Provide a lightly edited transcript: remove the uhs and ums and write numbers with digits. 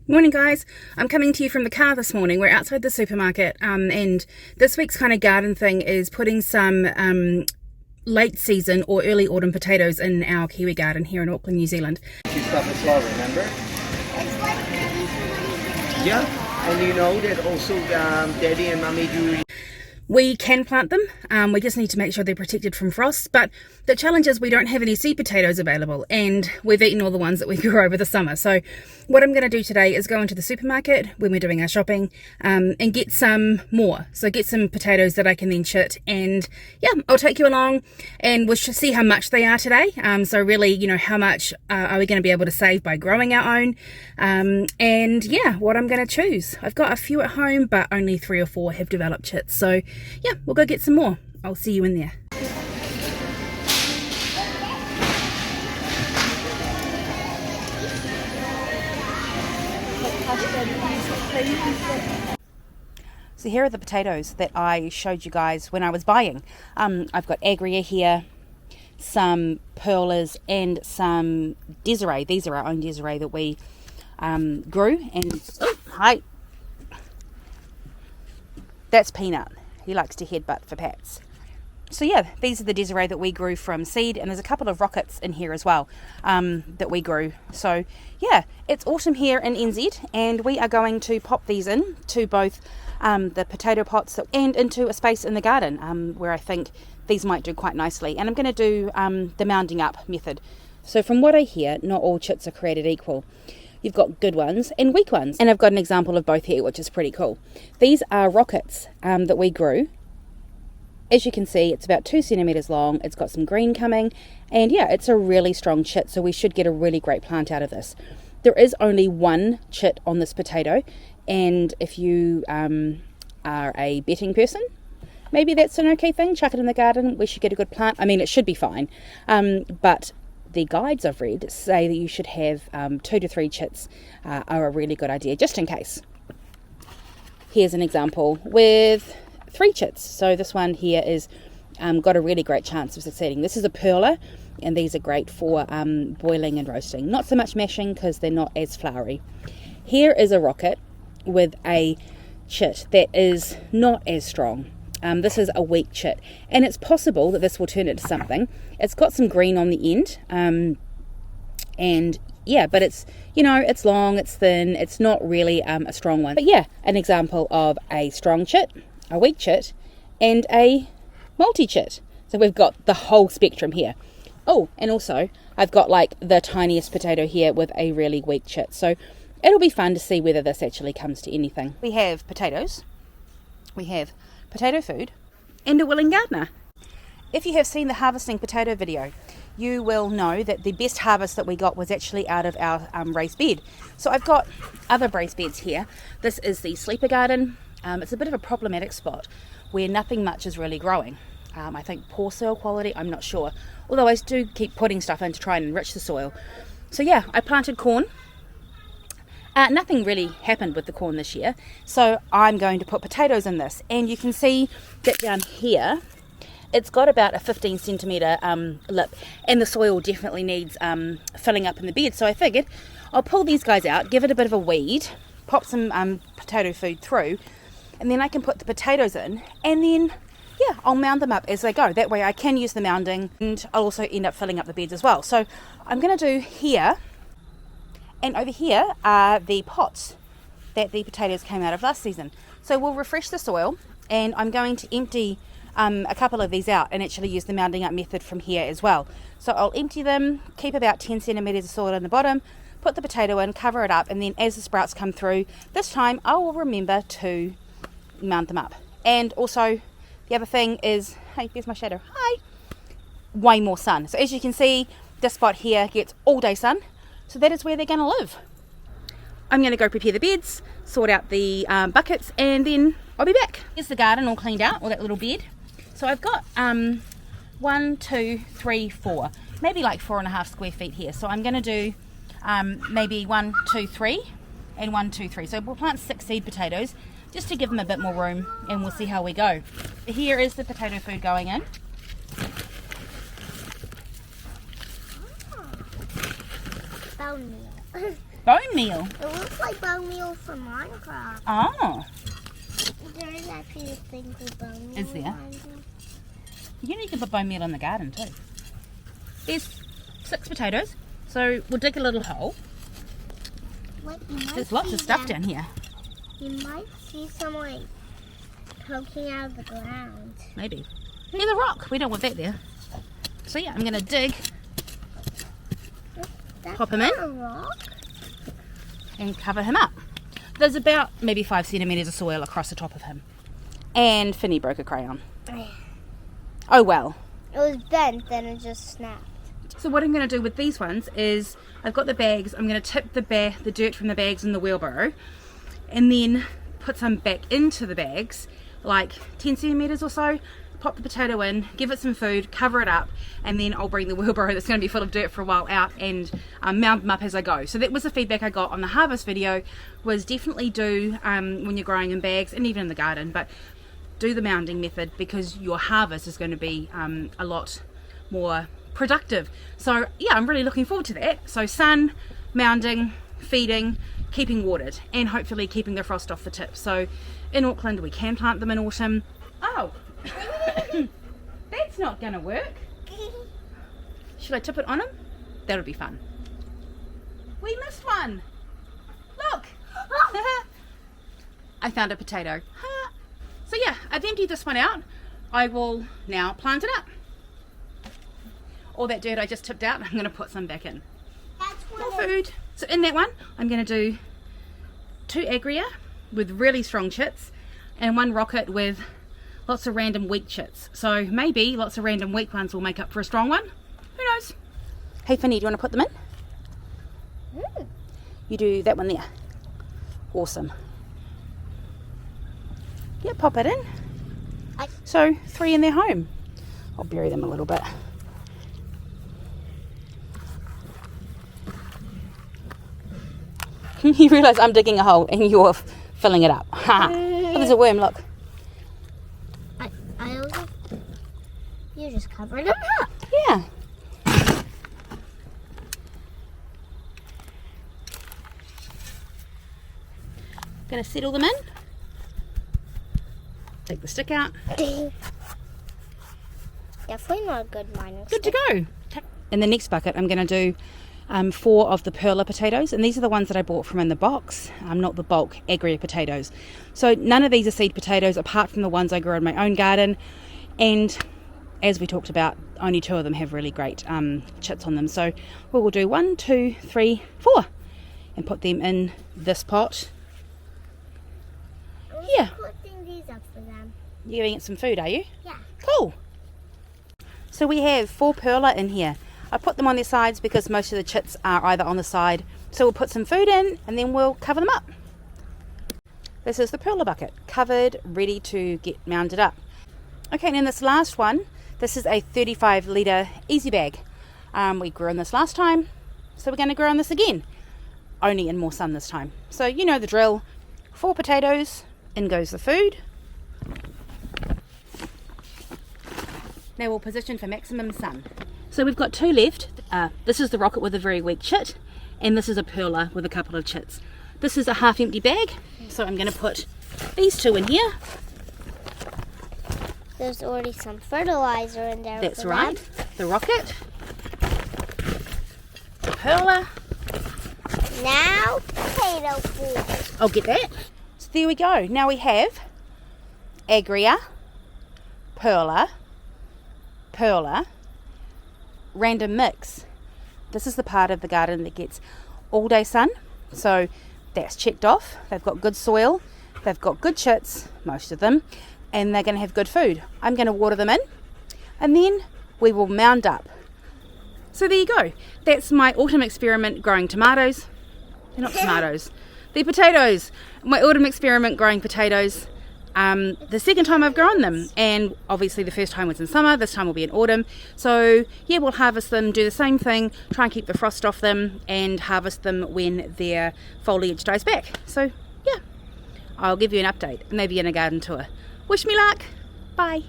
Morning guys, I'm coming to you from the car this morning. We're outside the supermarket and this week's kind of garden thing is putting some late season or early autumn potatoes in our kiwi garden here in Auckland, New Zealand. You stop as well, remember? It's like Yeah, and you know that also Daddy and Mummy do. We can plant them, we just need to make sure they're protected from frost, but the challenge is we don't have any seed potatoes available and we've eaten all the ones that we grew over the summer. So what I'm going to do today is go into the supermarket when we're doing our shopping and get some more. So get some potatoes that I can then chit, and yeah, I'll take you along and we'll see how much they are today. So really, you know, how much are we going to be able to save by growing our own, and yeah, what I'm going to choose. I've got a few at home, but only 3 or 4 have developed chits. So yeah, we'll go get some more. I'll see you in there. So here are the potatoes that I showed you guys when I was buying. I've got Agria here, some Perlas and some Desiree. These are our own Desiree that we grew. And hi, that's Peanut. He likes to headbutt for pats. So yeah, these are the Desiree that we grew from seed, and there's a couple of rockets in here as well that we grew. So yeah, it's autumn here in NZ, and we are going to pop these in to both the potato pots and into a space in the garden where I think these might do quite nicely. And I'm going to do the mounding up method. So from what I hear, not all chits are created equal. You've got good ones and weak ones, and I've got an example of both here, which is pretty cool. These are rockets that we grew. As you can see, it's about 2 centimeters long. It's got some green coming, and yeah, it's a really strong chit, so we should get a really great plant out of this. There is only one chit on this potato, and if you are a betting person, maybe that's an okay thing. Chuck it in the garden. We should get a good plant. I mean, it should be fine, but the guides I've read say that you should have 2 to 3 chits are a really good idea, just in case. Here's an example with 3 chits. So this one here is got a really great chance of succeeding. This is a perla, and these are great for boiling and roasting. Not so much mashing because they're not as floury. Here is a rocket with a chit that is not as strong. This is a weak chit, and it's possible that this will turn into something. It's got some green on the end, and yeah, but it's, you know, it's long, it's thin, it's not really a strong one. But yeah, an example of a strong chit, a weak chit, and a multi-chit. So we've got the whole spectrum here. Oh, and also I've got like the tiniest potato here with a really weak chit. So it'll be fun to see whether this actually comes to anything. We have potatoes, we have potato food, and a willing gardener. If you have seen the harvesting potato video, you will know that the best harvest that we got was actually out of our raised bed. So I've got other raised beds here. This is the sleeper garden. It's a bit of a problematic spot where nothing much is really growing. I think poor soil quality, I'm not sure. Although I do keep putting stuff in to try and enrich the soil. So yeah, I planted corn. Nothing really happened with the corn this year, so I'm going to put potatoes in this. And you can see that down here, it's got about a 15 centimetre lip, and the soil definitely needs filling up in the bed. So I figured I'll pull these guys out, give it a bit of a weed, pop some potato food through, and then I can put the potatoes in, and then yeah, I'll mound them up as they go. That way I can use the mounding, and I'll also end up filling up the beds as well. So I'm going to do here. And over here are the pots that the potatoes came out of last season. So we'll refresh the soil, and I'm going to empty a couple of these out and actually use the mounding up method from here as well. So I'll empty them, keep about 10 centimetres of soil in the bottom, put the potato in, cover it up, and then as the sprouts come through, this time I will remember to mound them up. And also the other thing is, hey, there's my shadow, hi, way more sun. So as you can see, this spot here gets all day sun. So that is where they're going to live. I'm going to go prepare the beds, sort out the buckets, and then I'll be back. Here's the garden all cleaned out, or that little bed. So I've got 1, 2, 3, 4, maybe like 4.5 square feet here. So I'm going to do maybe 1, 2, 3, and 1, 2, 3. So we'll plant 6 seed potatoes just to give them a bit more room, and we'll see how we go. Here is the potato food going in. thumbnail. Bone meal. It looks like bone meal from Minecraft. Oh. There is actually a thing called bone meal. Is there? in Minecraft. You can put bone meal in the garden too. There's 6 potatoes. So we'll dig a little hole. Wait, you might There's lots see of stuff them. down here. You might see some like poking out of the ground. Maybe. There's a rock. We don't want that there. So yeah, I'm going to dig That's Pop 'em in. not a rock. and cover him up. There's about maybe 5 centimetres of soil across the top of him. And Finny broke a crayon. Oh well. It was bent, then it just snapped. So what I'm going to do with these ones is I've got the bags. I'm going to tip the dirt from the bags in the wheelbarrow and then put some back into the bags, like 10 centimetres or so. Pop the potato in, give it some food, cover it up, and then I'll bring the wheelbarrow that's going to be full of dirt for a while out and mound them up as I go. So that was the feedback I got on the harvest video, was definitely do when you're growing in bags and even in the garden, but do the mounding method because your harvest is going to be a lot more productive. So yeah, I'm really looking forward to that. So sun, mounding, feeding, keeping watered, and hopefully keeping the frost off the tips. So in Auckland we can plant them in autumn. Oh, that's not gonna work. Should I tip it on him? That'll be fun. We missed one. Look. I found a potato. So yeah, I've emptied this one out. I will now plant it up. All that dirt I just tipped out, I'm going to put some back in. More food. So in that one, I'm going to do 2 agria with really strong chits and 1 rocket with lots of random weak chits. So maybe lots of random weak ones will make up for a strong one. Who knows? Hey Finny, do you want to put them in? You do that one there. Awesome. Yeah, pop it in. So 3 in their home. I'll bury them a little bit. You realise I'm digging a hole and you're filling it up. Oh, there's a worm, look. I also... You just covered them up. Yeah. Gonna settle them in. Take the stick out. Definitely not a good minor. Good to go. In the next bucket, I'm going to do 4 of the perla potatoes, and these are the ones that I bought from in the box, not the bulk agria potatoes. So none of these are seed potatoes apart from the ones I grew in my own garden, and as we talked about, only 2 of them have really great chits on them. So we will do 1, 2, 3, 4 and put them in this pot. Yeah. Putting these up for them. You're giving it some food, are you? Yeah. Cool. So we have 4 perla in here. I put them on their sides because most of the chits are either on the side. So we'll put some food in and then we'll cover them up. This is the perla bucket, covered, ready to get mounded up. Okay, and in this last one, this is a 35 litre easy bag. We grew in this last time, so we're going to grow in this again, only in more sun this time. So you know the drill. 4 potatoes, in goes the food. Now we'll position for maximum sun. So we've got 2 left. This is the rocket with a very weak chit, and this is a perla with a couple of chits. This is a half empty bag, so I'm going to put these 2 in here. There's already some fertilizer in there. That's for right. them. The rocket, the perla. Now, potato food. I'll get that. So there we go. Now we have agria, perla, random mix. This is the part of the garden that gets all day sun, so that's checked off. They've got good soil, they've got good chits, most of them, and they're going to have good food. I'm going to water them in and then we will mound up. So there you go. That's my autumn experiment growing tomatoes. They're not tomatoes, they're potatoes. My autumn experiment growing potatoes. The second time I've grown them, and obviously the first time was in summer, this time will be in autumn. So yeah, we'll harvest them, do the same thing, try and keep the frost off them, and harvest them when their foliage dies back. So yeah, I'll give you an update, maybe in a garden tour. Wish me luck. Bye.